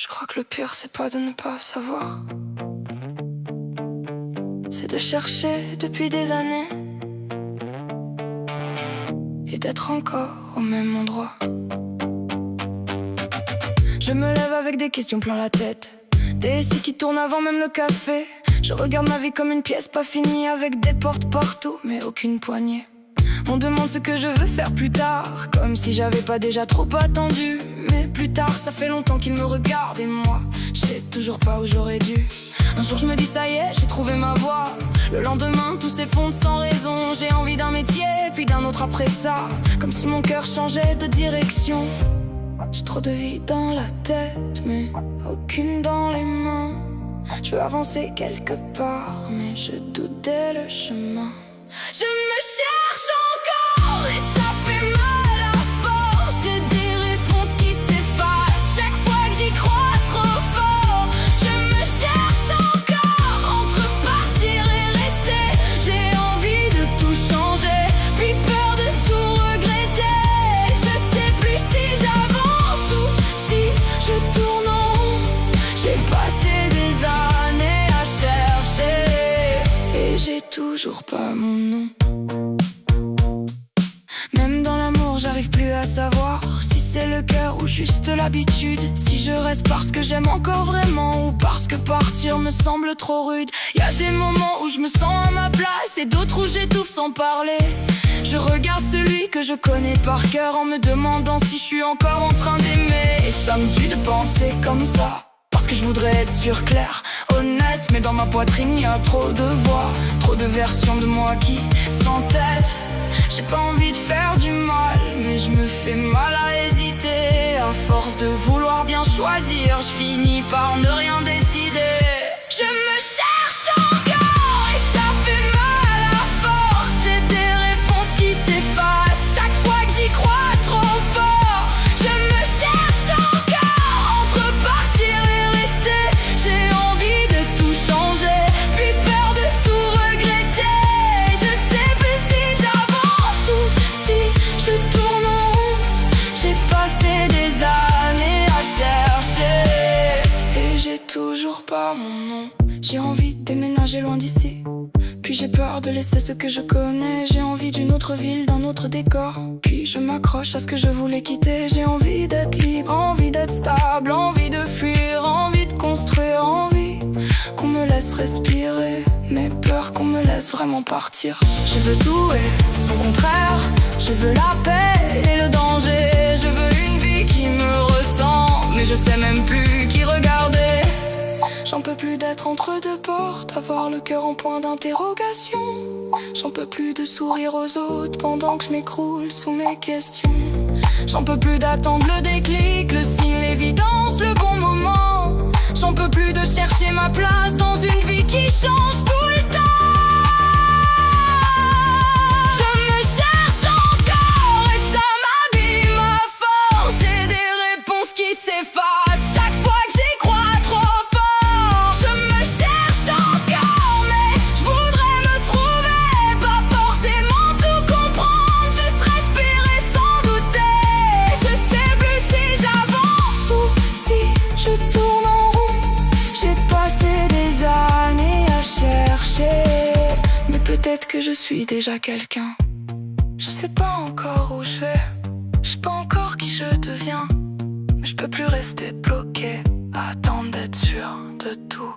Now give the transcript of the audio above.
Je crois que le pire c'est pas de ne pas savoir, c'est de chercher depuis des années et d'être encore au même endroit. Je me lève avec des questions plein la tête, des si qui tournent avant même le café. Je regarde ma vie comme une pièce pas finie, avec des portes partout mais aucune poignée. On demande ce que je veux faire plus tard, comme si j'avais pas déjà trop attendu. Mais plus tard, ça fait longtemps qu'il me regarde et moi, je sais toujours pas où j'aurais dû. Un jour je me dis ça y est, j'ai trouvé ma voie. Le lendemain, tout s'effondre sans raison. J'ai envie d'un métier, puis d'un autre après ça, comme si mon cœur changeait de direction. J'ai trop de vie dans la tête, mais aucune dans les mains. Je veux avancer quelque part, mais je doute dès le chemin. Je me cherche encore et ça fait mal à force. J'ai des réponses qui s'effacent chaque fois que j'y crois trop fort. Je me cherche encore entre partir et rester. J'ai envie de tout changer, puis peur de tout regretter. Je sais plus si j'avance ou si je tourne en rond. J'ai passé des années à chercher et j'ai toujours pas mon nom. Même dans l'amour, j'arrive plus à savoir si c'est le cœur ou juste l'habitude. Si je reste parce que j'aime encore vraiment ou parce que partir me semble trop rude. Y a des moments où je me sens à ma place et d'autres où j'étouffe sans parler. Je regarde celui que je connais par cœur en me demandant si je suis encore en train d'aimer. Et ça me tue de penser comme ça, parce que je voudrais être sûr, clair, honnête. Mais dans ma poitrine y a trop de voix, trop de versions de moi qui s'entêtent. J'ai pas envie de faire du mal, mais je me fais mal à hésiter. À force de vouloir bien choisir, je finis par ne rien décider. Je me cherche encore et ça fait mal à force. J'ai des réponses qui s'effacent chaque fois que j'y crois trop fort. Je me cherche encore entre partir et rester. J'ai envie de tout changer, puis peur de tout regretter. Je sais plus si j'avance ou si je tourne en rond. J'ai passé des années à chercher et j'ai toujours pas mon nom. J'ai envie de déménager loin d'ici, puis j'ai peur de laisser ce que je connais. J'ai envie d'une autre ville, d'un autre décor, puis je m'accroche à ce que je voulais quitter. J'ai envie d'être libre, envie d'être stable, envie de fuir, envie de construire, envie qu'on me laisse respirer, mais peur qu'on me laisse vraiment partir. Je veux tout et son contraire, je veux la paix et le danger. Je veux une vie qui me ressemble, mais je sais même plus qui regarder. J'en peux plus d'être entre deux portes, avoir le cœur en point d'interrogation. J'en peux plus de sourire aux autres pendant que je m'écroule sous mes questions. J'en peux plus d'attendre le déclic, le signe, l'évidence, le bon moment. J'en peux plus de chercher ma place dans une vie qui change tout le temps. Je me cherche encore et ça m'abîme à force. J'ai des réponses qui s'effacent chaque fois que j'y crois trop fort. Je me cherche encore, mais je voudrais me trouver, pas forcément tout comprendre, juste respirer sans douter. Je sais plus si j'avance ou si je tourne en rond. J'ai passé des années à chercher, mais peut-être que je suis déjà quelqu'un. Je sais pas encore où je vais, je sais pas encore qui je deviens, mais je peux plus rester bloqué à attendre d'être sûr de tout.